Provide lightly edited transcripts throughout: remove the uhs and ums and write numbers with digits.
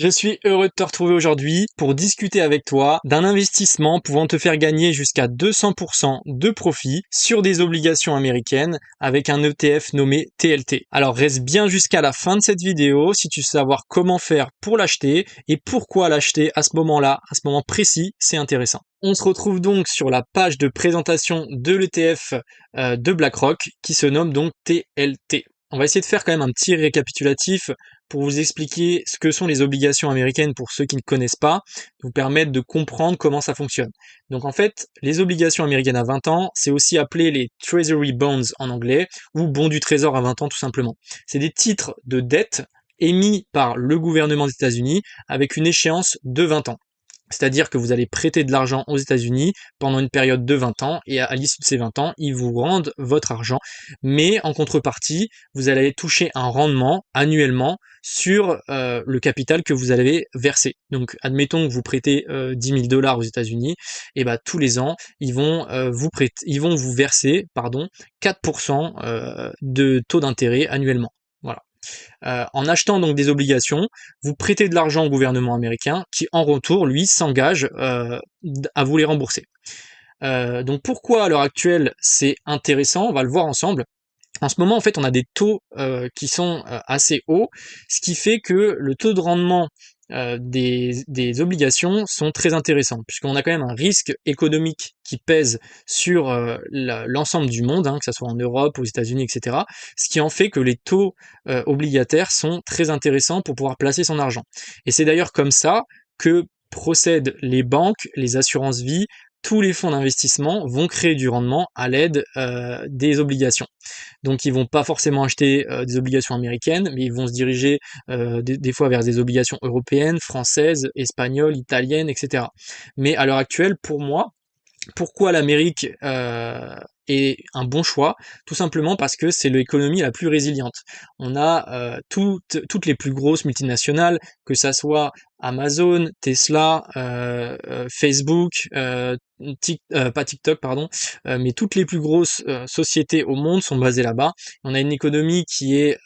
Je suis heureux de te retrouver aujourd'hui pour discuter avec toi d'un investissement pouvant te faire gagner jusqu'à 200% de profit sur des obligations américaines avec un ETF nommé TLT. Alors reste bien jusqu'à la fin de cette vidéo si tu veux savoir comment faire pour l'acheter et pourquoi l'acheter à ce moment-là, à ce moment précis, c'est intéressant. On se retrouve donc sur la page de présentation de l'ETF de BlackRock qui se nomme donc TLT. On va essayer de faire quand même un petit récapitulatif pour vous expliquer ce que sont les obligations américaines pour ceux qui ne connaissent pas, vous permettre de comprendre comment ça fonctionne. Donc en fait, les obligations américaines à 20 ans, c'est aussi appelé les Treasury Bonds en anglais, ou bons du trésor à 20 ans tout simplement. C'est des titres de dette émis par le gouvernement des États-Unis avec une échéance de 20 ans. C'est-à-dire que vous allez prêter de l'argent aux États-Unis pendant une période de 20 ans et à l'issue de ces 20 ans, ils vous rendent votre argent. Mais en contrepartie, vous allez toucher un rendement annuellement sur le capital que vous avez versé. Donc, admettons que vous prêtez 10 000 dollars aux États-Unis, et ben tous les ans, ils vont vous verser 4% de taux d'intérêt annuellement. Voilà. En achetant donc des obligations, vous prêtez de l'argent au gouvernement américain qui en retour, lui, s'engage à vous les rembourser. Donc pourquoi à l'heure actuelle c'est intéressant, on va le voir ensemble. En ce moment, en fait, on a des taux qui sont assez hauts, ce qui fait que le taux de rendement des obligations sont très intéressants, puisqu'on a quand même un risque économique qui pèse sur l'ensemble du monde, que ce soit en Europe, aux États-Unis, etc. Ce qui en fait que les taux obligataires sont très intéressants pour pouvoir placer son argent. Et c'est d'ailleurs comme ça que procèdent les banques, les assurances-vie, tous les fonds d'investissement vont créer du rendement à l'aide des obligations. Donc ils vont pas forcément acheter des obligations américaines, mais ils vont se diriger des fois vers des obligations européennes, françaises, espagnoles, italiennes, etc. Mais à l'heure actuelle, pour moi, pourquoi l'Amérique est un bon choix? Tout simplement parce que c'est l'économie la plus résiliente. On a toutes les plus grosses multinationales, que ça soit Amazon, Tesla, Facebook, pas TikTok, pardon, mais toutes les plus grosses sociétés au monde sont basées là-bas. On a une économie qui est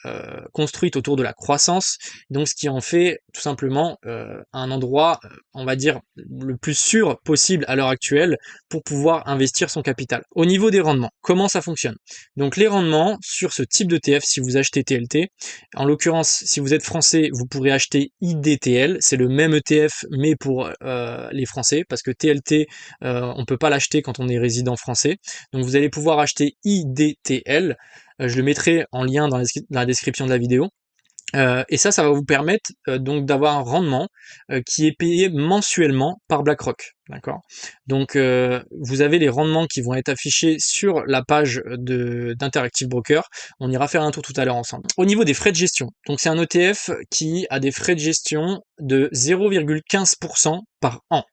construite autour de la croissance, donc ce qui en fait tout simplement un endroit, on va dire, le plus sûr possible à l'heure actuelle pour pouvoir investir son capital. Au niveau des rendements, comment ça fonctionne? Donc les rendements sur ce type d'ETF, si vous achetez TLT, en l'occurrence, si vous êtes français, vous pourrez acheter IDTL, c'est le même ETF mais pour les Français, parce que TLT, on peut pas l'acheter quand on est résident français. Donc vous allez pouvoir acheter IDTL, je le mettrai en lien dans la description de la vidéo. Et ça va vous permettre donc d'avoir un rendement qui est payé mensuellement par BlackRock. D'accord. Donc vous avez les rendements qui vont être affichés sur la page d'Interactive Broker. On ira faire un tour tout à l'heure ensemble. Au niveau des frais de gestion, donc c'est un ETF qui a des frais de gestion de 0,15% par an.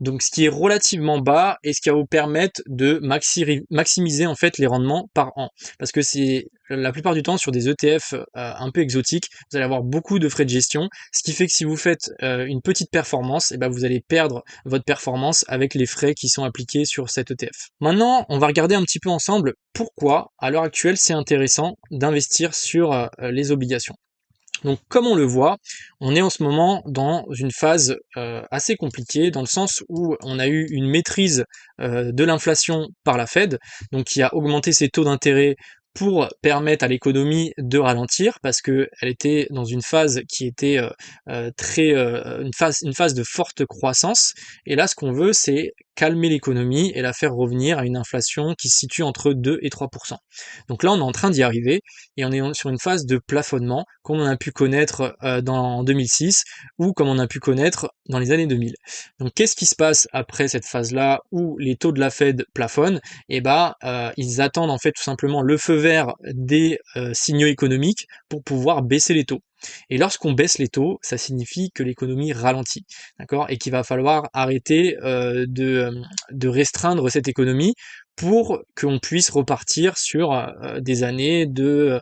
Donc ce qui est relativement bas et ce qui va vous permettre de maximiser en fait les rendements par an. Parce que c'est la plupart du temps sur des ETF un peu exotiques, vous allez avoir beaucoup de frais de gestion, ce qui fait que si vous faites une petite performance, et ben vous allez perdre votre performance avec les frais qui sont appliqués sur cet ETF. Maintenant, on va regarder un petit peu ensemble pourquoi à l'heure actuelle c'est intéressant d'investir sur les obligations. Donc comme on le voit, on est en ce moment dans une phase assez compliquée, dans le sens où on a eu une maîtrise de l'inflation par la Fed, donc qui a augmenté ses taux d'intérêt pour permettre à l'économie de ralentir, parce que elle était dans une phase qui était une phase de forte croissance, et là ce qu'on veut c'est calmer l'économie et la faire revenir à une inflation qui se situe entre 2 et 3%. Donc là on est en train d'y arriver, et on est sur une phase de plafonnement, comme on a pu connaître en 2006, ou comme on a pu connaître dans les années 2000. Donc qu'est-ce qui se passe après cette phase-là où les taux de la Fed plafonnent? Et ils attendent en fait tout simplement le feu vert des signaux économiques pour pouvoir baisser les taux. Et lorsqu'on baisse les taux, ça signifie que l'économie ralentit, d'accord, et qu'il va falloir arrêter de restreindre cette économie pour qu'on puisse repartir sur des années de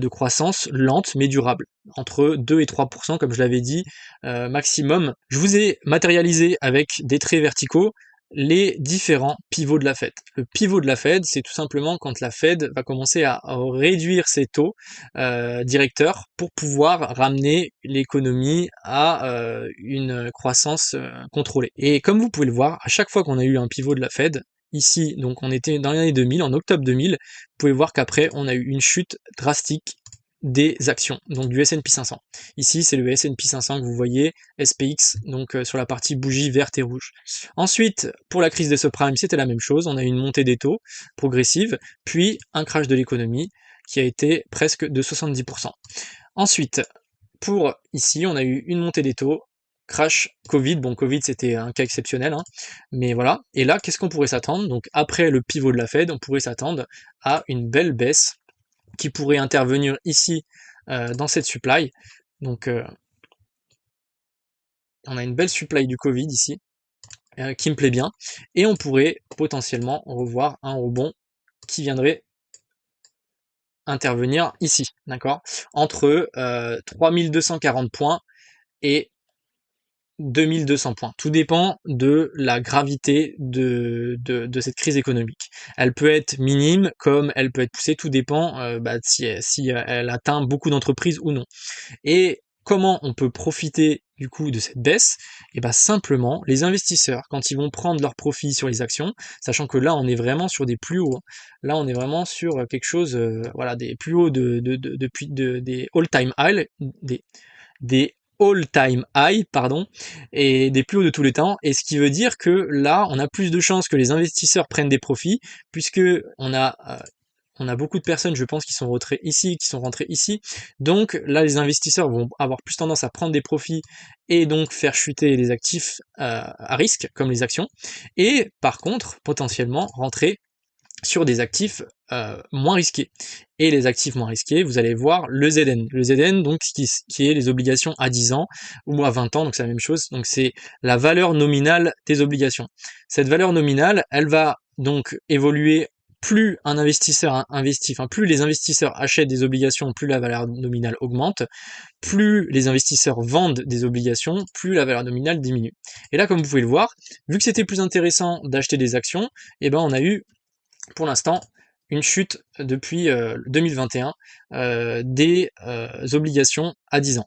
croissance lente mais durable, entre 2 et 3%, comme je l'avais dit, maximum. Je vous ai matérialisé avec des traits verticaux. les différents pivots de la Fed. Le pivot de la Fed, c'est tout simplement quand la Fed va commencer à réduire ses taux directeurs pour pouvoir ramener l'économie à une croissance contrôlée. Et comme vous pouvez le voir, à chaque fois qu'on a eu un pivot de la Fed, ici, donc on était dans l'année 2000, en octobre 2000, vous pouvez voir qu'après, on a eu une chute drastique des actions, donc du S&P 500. Ici, c'est le S&P 500 que vous voyez, SPX, donc sur la partie bougie verte et rouge. Ensuite, pour la crise des subprimes, c'était la même chose, on a eu une montée des taux progressive, puis un crash de l'économie qui a été presque de 70%. Ensuite, pour ici, on a eu une montée des taux, crash Covid, bon Covid c'était un cas exceptionnel, hein, mais voilà, et là qu'est-ce qu'on pourrait s'attendre? Donc après le pivot de la Fed, on pourrait s'attendre à une belle baisse qui pourrait intervenir ici dans cette supply. Donc on a une belle supply du Covid ici, qui me plaît bien, et on pourrait potentiellement revoir un rebond qui viendrait intervenir ici, d'accord, entre 3240 points et 2200 points. Tout dépend de la gravité de cette crise économique. Elle peut être minime comme elle peut être poussée, tout dépend si elle atteint beaucoup d'entreprises ou non. Et comment on peut profiter du coup de cette baisse? Et bien simplement, les investisseurs, quand ils vont prendre leur profit sur les actions, sachant que là on est vraiment sur des plus hauts, hein. Là on est vraiment sur quelque chose, voilà, des plus hauts depuis des all-time high, des all-time high, pardon, et des plus hauts de tous les temps, et ce qui veut dire que là, on a plus de chances que les investisseurs prennent des profits, puisque on a beaucoup de personnes, je pense, qui sont rentrées ici, donc là, les investisseurs vont avoir plus tendance à prendre des profits et donc faire chuter les actifs à risque, comme les actions, et par contre, potentiellement, rentrer sur des actifs moins risqués. Et les actifs moins risqués, vous allez voir le ZN. Le ZN, donc, qui est les obligations à 10 ans ou à 20 ans, donc c'est la même chose. Donc c'est la valeur nominale des obligations. Cette valeur nominale, elle va donc évoluer. Plus un investisseur investit, enfin plus les investisseurs achètent des obligations, plus la valeur nominale augmente, plus les investisseurs vendent des obligations, plus la valeur nominale diminue. Et là, comme vous pouvez le voir, vu que c'était plus intéressant d'acheter des actions, eh ben on a eu pour l'instant une chute depuis 2021 des obligations à 10 ans.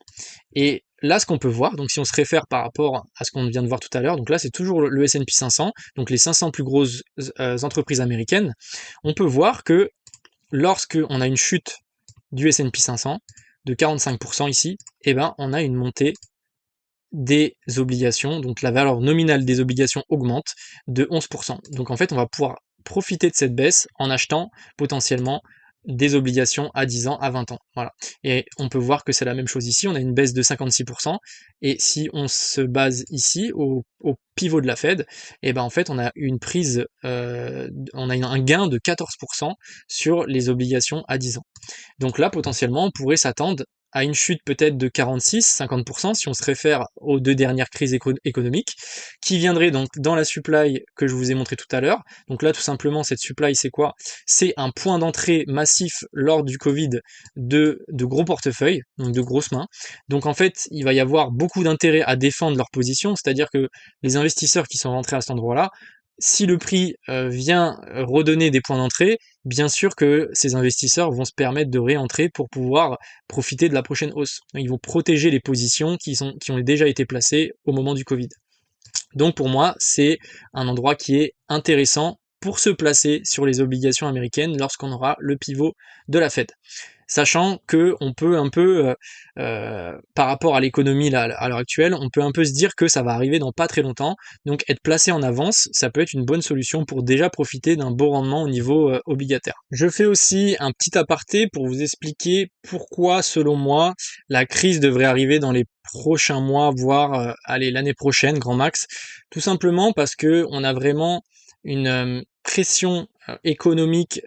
Et là, ce qu'on peut voir, donc si on se réfère par rapport à ce qu'on vient de voir tout à l'heure, donc là c'est toujours le S&P 500, donc les 500 plus grosses entreprises américaines, on peut voir que lorsque on a une chute du S&P 500 de 45% ici, eh ben on a une montée des obligations, donc la valeur nominale des obligations augmente de 11%. Donc en fait, on va pouvoir profiter de cette baisse en achetant potentiellement des obligations à 10 ans, à 20 ans. Voilà. Et on peut voir que c'est la même chose ici, on a une baisse de 56%, et si on se base ici au pivot de la Fed, et ben en fait on a une prise, on a un gain de 14% sur les obligations à 10 ans. Donc là, potentiellement, on pourrait s'attendre à une chute peut-être de 46-50% si on se réfère aux deux dernières crises économiques, qui viendraient donc dans la supply que je vous ai montré tout à l'heure. Donc là, tout simplement, cette supply, c'est quoi? C'est un point d'entrée massif lors du Covid de gros portefeuilles, donc de grosses mains. Donc en fait, il va y avoir beaucoup d'intérêt à défendre leur position, c'est-à-dire que les investisseurs qui sont rentrés à cet endroit-là, si le prix vient redonner des points d'entrée, bien sûr que ces investisseurs vont se permettre de réentrer pour pouvoir profiter de la prochaine hausse. Ils vont protéger les positions qui ont déjà été placées au moment du Covid. Donc pour moi, c'est un endroit qui est intéressant pour se placer sur les obligations américaines lorsqu'on aura le pivot de la Fed. Sachant que on peut un peu, par rapport à l'économie à l'heure actuelle, on peut un peu se dire que ça va arriver dans pas très longtemps. Donc être placé en avance, ça peut être une bonne solution pour déjà profiter d'un beau rendement au niveau obligataire. Je fais aussi un petit aparté pour vous expliquer pourquoi, selon moi, la crise devrait arriver dans les prochains mois, voire allez, l'année prochaine, grand max. Tout simplement parce que on a vraiment une pression économique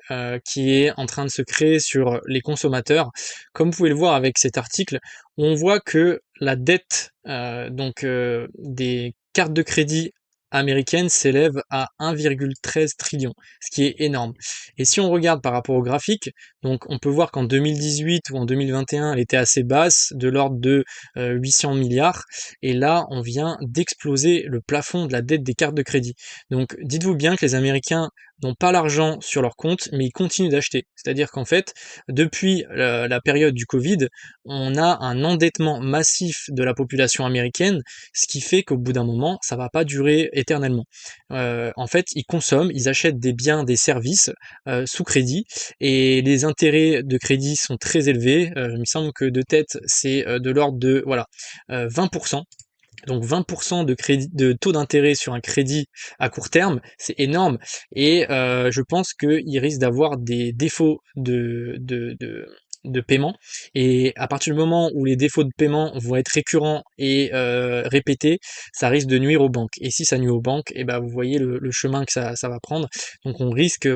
qui est en train de se créer sur les consommateurs. Comme vous pouvez le voir avec cet article, on voit que la dette des cartes de crédit américaine s'élève à 1,13 trillion, ce qui est énorme. Et si on regarde par rapport au graphique, donc on peut voir qu'en 2018 ou en 2021, elle était assez basse, de l'ordre de 800 milliards, et là, on vient d'exploser le plafond de la dette des cartes de crédit. Donc dites-vous bien que les Américains n'ont pas l'argent sur leur compte, mais ils continuent d'acheter. C'est-à-dire qu'en fait, depuis la période du Covid, on a un endettement massif de la population américaine, ce qui fait qu'au bout d'un moment, ça va pas durer éternellement. En fait, ils consomment, ils achètent des biens, des services sous crédit, et les intérêts de crédit sont très élevés. Il me semble que de tête, c'est de l'ordre de 20%. Donc 20% de crédit, de taux d'intérêt sur un crédit à court terme, c'est énorme. Et je pense qu'il risque d'avoir des défauts de paiement. Et à partir du moment où les défauts de paiement vont être récurrents et répétés, ça risque de nuire aux banques. Et si ça nuit aux banques, et ben vous voyez le chemin que ça va prendre. Donc on risque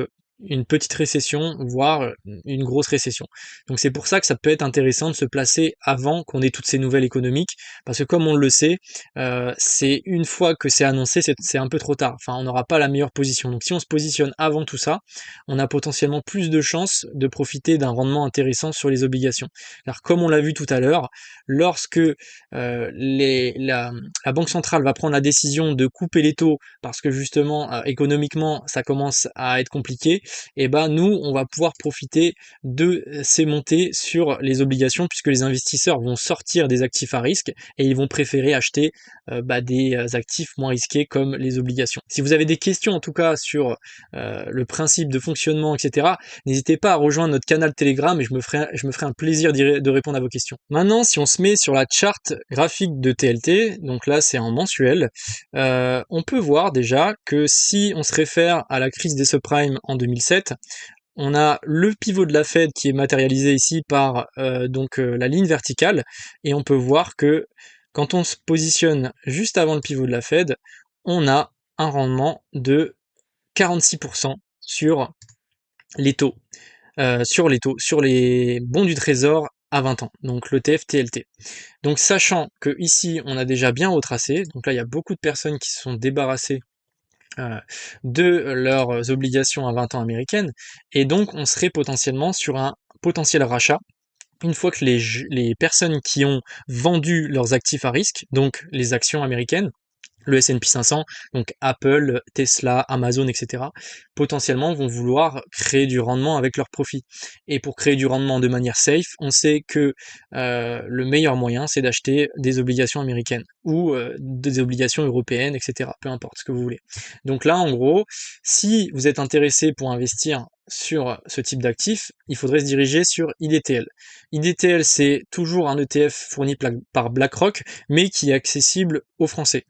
une petite récession, voire une grosse récession. Donc c'est pour ça que ça peut être intéressant de se placer avant qu'on ait toutes ces nouvelles économiques, parce que comme on le sait, c'est une fois que c'est annoncé, c'est un peu trop tard. Enfin, on n'aura pas la meilleure position. Donc si on se positionne avant tout ça, on a potentiellement plus de chances de profiter d'un rendement intéressant sur les obligations. Car comme on l'a vu tout à l'heure, lorsque la Banque centrale va prendre la décision de couper les taux, parce que justement, économiquement, ça commence à être compliqué, et ben nous, on va pouvoir profiter de ces montées sur les obligations, puisque les investisseurs vont sortir des actifs à risque et ils vont préférer acheter des actifs moins risqués comme les obligations. Si vous avez des questions en tout cas sur le principe de fonctionnement, etc., n'hésitez pas à rejoindre notre canal Telegram et je me ferai un plaisir de répondre à vos questions. Maintenant, si on se met sur la charte graphique de TLT, donc là c'est en mensuel, on peut voir déjà que si on se réfère à la crise des subprimes en 2007, on a le pivot de la Fed qui est matérialisé ici par la ligne verticale, et on peut voir que quand on se positionne juste avant le pivot de la Fed, on a un rendement de 46% sur les taux, sur les bons du trésor à 20 ans, donc l'ETF TLT. Donc sachant que ici on a déjà bien retracé, donc là il y a beaucoup de personnes qui se sont débarrassées de leurs obligations à 20 ans américaines, et donc on serait potentiellement sur un potentiel rachat une fois que les personnes qui ont vendu leurs actifs à risque, donc les actions américaines, le S&P 500, donc Apple, Tesla, Amazon, etc., potentiellement vont vouloir créer du rendement avec leurs profits. Et pour créer du rendement de manière safe, on sait que le meilleur moyen, c'est d'acheter des obligations américaines ou des obligations européennes, etc., peu importe ce que vous voulez. Donc là, en gros, si vous êtes intéressé pour investir sur ce type d'actifs, il faudrait se diriger sur IDTL. IDTL, c'est toujours un ETF fourni par BlackRock, mais qui est accessible aux Français.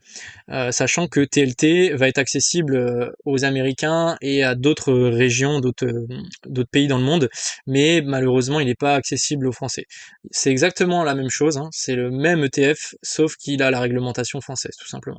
Sachant que TLT va être accessible aux Américains et à d'autres régions, d'autres pays dans le monde, mais malheureusement il n'est pas accessible aux Français. C'est exactement la même chose, hein, c'est le même ETF, sauf qu'il a la réglementation française, tout simplement.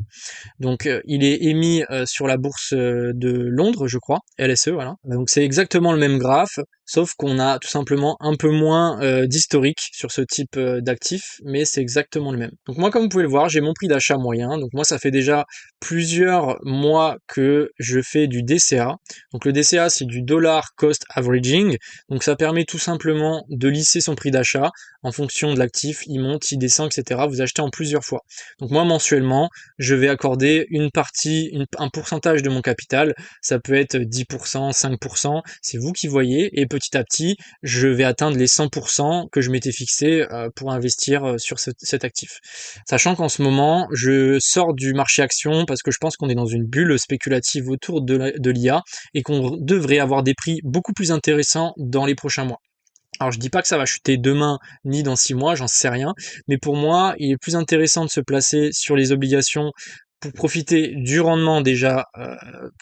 Donc il est émis sur la bourse de Londres, je crois, LSE, voilà. Donc c'est exactement le même graphe, sauf qu'on a tout simplement un peu moins d'historique sur ce type d'actifs, mais c'est exactement le même. Donc moi, comme vous pouvez le voir, j'ai mon prix d'achat moyen. Donc moi, ça fait déjà plusieurs mois que je fais du DCA. Donc le DCA, c'est du dollar cost averaging. Donc ça permet tout simplement de lisser son prix d'achat en fonction de l'actif, il monte, il descend, etc. Vous achetez en plusieurs fois. Donc moi, mensuellement, je vais accorder une partie, un pourcentage de mon capital. Ça peut être 10%, 5%, c'est vous qui voyez. Et petit à petit, je vais atteindre les 100% que je m'étais fixé pour investir sur cet actif. Sachant qu'en ce moment, je sors du marché action parce que je pense qu'on est dans une bulle spéculative autour de l'IA et qu'on devrait avoir des prix beaucoup plus intéressants dans les prochains mois. Alors je dis pas que ça va chuter demain ni dans 6 mois, j'en sais rien, mais pour moi, il est plus intéressant de se placer sur les obligations pour profiter du rendement déjà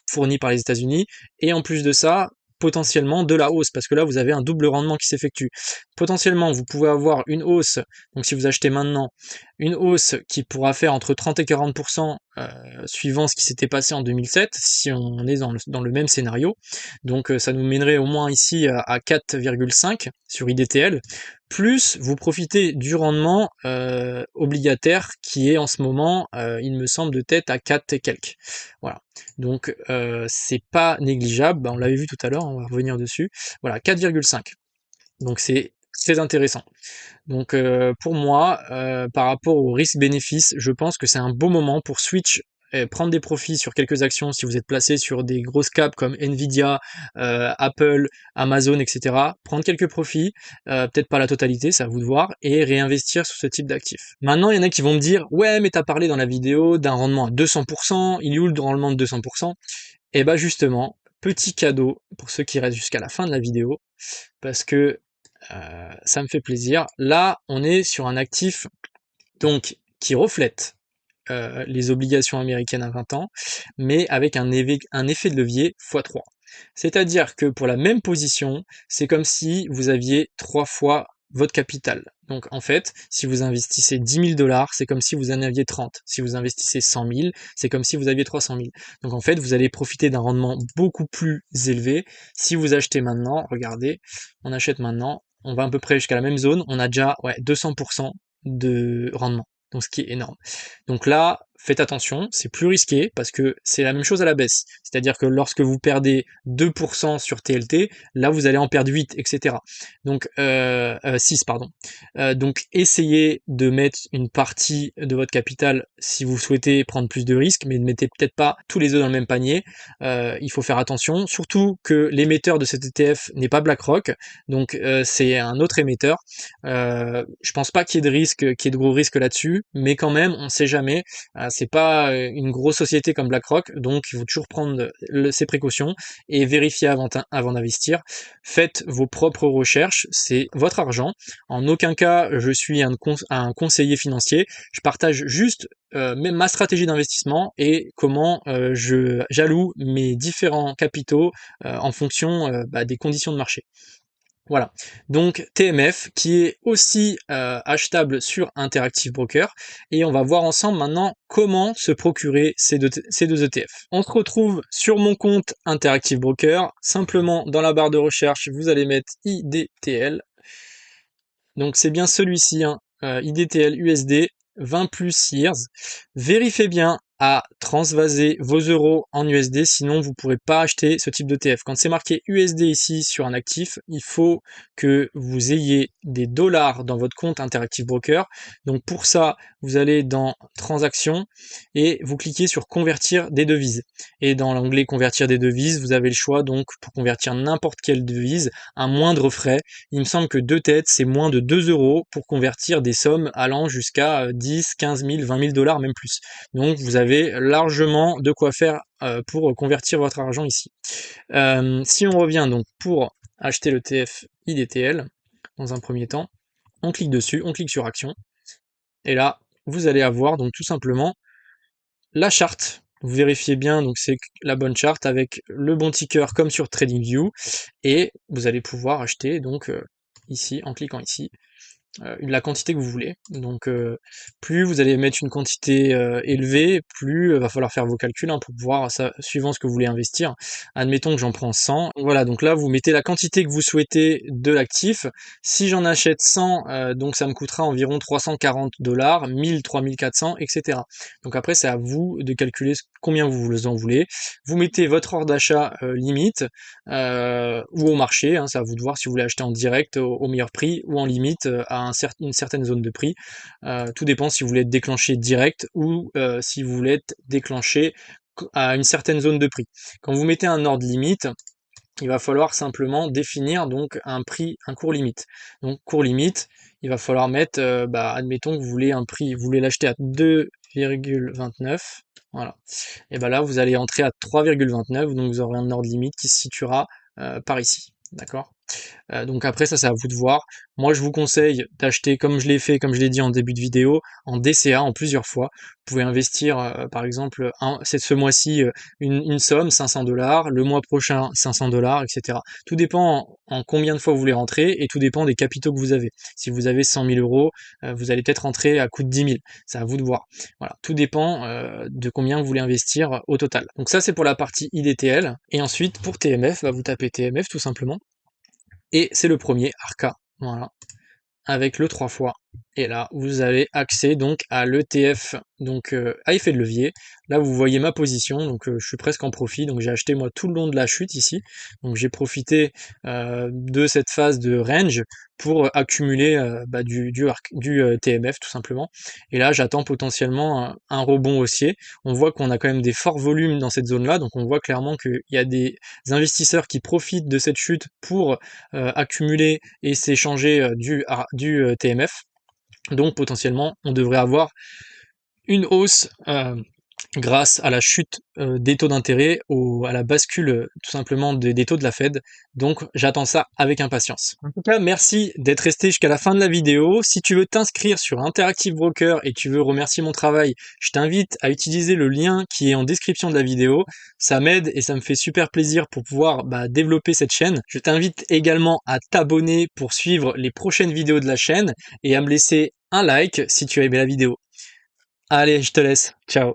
fourni par les États-Unis, et en plus de ça, potentiellement de la hausse, parce que là vous avez un double rendement qui s'effectue. Potentiellement, vous pouvez avoir une hausse, donc si vous achetez maintenant, une hausse qui pourra faire entre 30 et 40% suivant ce qui s'était passé en 2007, si on est dans le même scénario. Donc ça nous mènerait au moins ici à 4,5 sur IDTL, plus vous profitez du rendement obligataire qui est en ce moment, il me semble, de tête à 4 et quelques. Voilà. Donc c'est pas négligeable, on l'avait vu tout à l'heure, on va revenir dessus. Voilà, 4,5. Donc c'est très intéressant. Donc pour moi, par rapport au risque-bénéfice, je pense que c'est un beau moment pour switch et prendre des profits sur quelques actions si vous êtes placé sur des grosses caps comme Nvidia, Apple, Amazon, etc. Prendre quelques profits, peut-être pas la totalité, c'est à vous de voir, et réinvestir sur ce type d'actifs. Maintenant, il y en a qui vont me dire, ouais, mais t'as parlé dans la vidéo d'un rendement à 200%, il est où le rendement de 200%? Et bah justement, petit cadeau pour ceux qui restent jusqu'à la fin de la vidéo, parce que ça me fait plaisir. Là, on est sur un actif donc qui reflète les obligations américaines à 20 ans, mais avec un effet de levier x3. C'est-à-dire que pour la même position, c'est comme si vous aviez 3 fois votre capital. Donc en fait, si vous investissez 10 000 $, c'est comme si vous en aviez 30. Si vous investissez 100 000, c'est comme si vous aviez 300 000. Donc en fait, vous allez profiter d'un rendement beaucoup plus élevé. Si vous achetez maintenant, regardez, on achète maintenant, on va à peu près jusqu'à la même zone, on a déjà 200% de rendement. Donc ce qui est énorme. Donc là, faites attention, c'est plus risqué parce que c'est la même chose à la baisse. C'est-à-dire que lorsque vous perdez 2% sur TLT, là vous allez en perdre 8, etc. Donc 6, pardon. Donc essayez de mettre une partie de votre capital si vous souhaitez prendre plus de risques, mais ne mettez peut-être pas tous les œufs dans le même panier. Il faut faire attention, surtout que l'émetteur de cet ETF n'est pas BlackRock, donc c'est un autre émetteur. Je pense pas qu'il y ait de gros risques là-dessus, mais quand même, on sait jamais. C'est pas une grosse société comme BlackRock, donc il faut toujours prendre ses précautions et vérifier avant d'investir. Faites vos propres recherches, c'est votre argent. En aucun cas, je suis un conseiller financier. Je partage juste même ma stratégie d'investissement et comment j'alloue mes différents capitaux en fonction des conditions de marché. Voilà, donc TMF qui est aussi achetable sur Interactive Broker et on va voir ensemble maintenant comment se procurer ces deux ETF. On se retrouve sur mon compte Interactive Broker, simplement dans la barre de recherche vous allez mettre IDTL, donc c'est bien celui-ci, IDTL USD 20 plus years. Vérifiez bien à transvaser vos euros en USD, sinon vous ne pourrez pas acheter ce type d'ETF. Quand c'est marqué USD ici sur un actif, il faut que vous ayez des dollars dans votre compte Interactive Broker. Donc pour ça, vous allez dans Transactions et vous cliquez sur Convertir des devises. Et dans l'onglet Convertir des devises, vous avez le choix donc pour convertir n'importe quelle devise à moindre frais. Il me semble que 2 têtes, c'est moins de 2 euros pour convertir des sommes allant jusqu'à 10, 15 000, 20 000 $, même plus. Donc vous avez largement de quoi faire pour convertir votre argent ici. Si on revient donc pour acheter le TF IDTL, dans un premier temps, on clique dessus, on clique sur Action, et là, vous allez avoir donc tout simplement la charte. Vous vérifiez bien, donc c'est la bonne charte avec le bon ticker comme sur TradingView, et vous allez pouvoir acheter donc ici, en cliquant ici, la quantité que vous voulez. Donc plus vous allez mettre une quantité élevée, plus va falloir faire vos calculs pour pouvoir, suivant ce que vous voulez investir. Admettons que j'en prends 100. Voilà, donc là vous mettez la quantité que vous souhaitez de l'actif. Si j'en achète 100, donc ça me coûtera environ 340 $, 1000, 3400, etc. Donc après c'est à vous de calculer combien vous en voulez. Vous mettez votre ordre d'achat limite ou au marché, c'est à vous de voir si vous voulez acheter en direct au meilleur prix ou en limite à une certaine zone de prix. Tout dépend si vous voulez être déclenché direct ou si vous voulez être déclenché à une certaine zone de prix. Quand vous mettez un ordre limite, il va falloir simplement définir donc un prix, un cours limite. Donc cours limite, il va falloir mettre, admettons que vous voulez un prix, vous voulez l'acheter à 2,29, voilà. Et là vous allez entrer à 3,29, donc vous aurez un ordre limite qui se situera par ici, d'accord. Donc après ça c'est à vous de voir. Moi je vous conseille d'acheter comme je l'ai fait, comme je l'ai dit en début de vidéo, en DCA en plusieurs fois. Vous pouvez investir par exemple ce mois-ci une somme, 500$, le mois prochain 500$, etc. Tout dépend en combien de fois vous voulez rentrer et tout dépend des capitaux que vous avez. Si vous avez 100 000 euros, vous allez peut-être rentrer à coût de 10 000. C'est à vous de voir. Voilà, tout dépend de combien vous voulez investir au total. Donc ça c'est pour la partie IDTL. Et ensuite pour TMF, vous tapez TMF tout simplement. Et c'est le premier, Arca, voilà, avec le 3 fois. Et là, vous avez accès donc à l'ETF, donc à effet de levier. Là, vous voyez ma position, donc je suis presque en profit, donc j'ai acheté moi tout le long de la chute ici. Donc j'ai profité de cette phase de range pour accumuler du TMF tout simplement. Et là, j'attends potentiellement un rebond haussier. On voit qu'on a quand même des forts volumes dans cette zone-là, donc on voit clairement qu'il y a des investisseurs qui profitent de cette chute pour accumuler et s'échanger du TMF. Donc potentiellement, on devrait avoir une hausse grâce à la chute des taux d'intérêt, à la bascule tout simplement des taux de la Fed. Donc j'attends ça avec impatience. En tout cas, merci d'être resté jusqu'à la fin de la vidéo. Si tu veux t'inscrire sur Interactive Broker et tu veux remercier mon travail, je t'invite à utiliser le lien qui est en description de la vidéo. Ça m'aide et ça me fait super plaisir pour pouvoir développer cette chaîne. Je t'invite également à t'abonner pour suivre les prochaines vidéos de la chaîne et à me laisser un like si tu as aimé la vidéo. Allez, je te laisse. Ciao.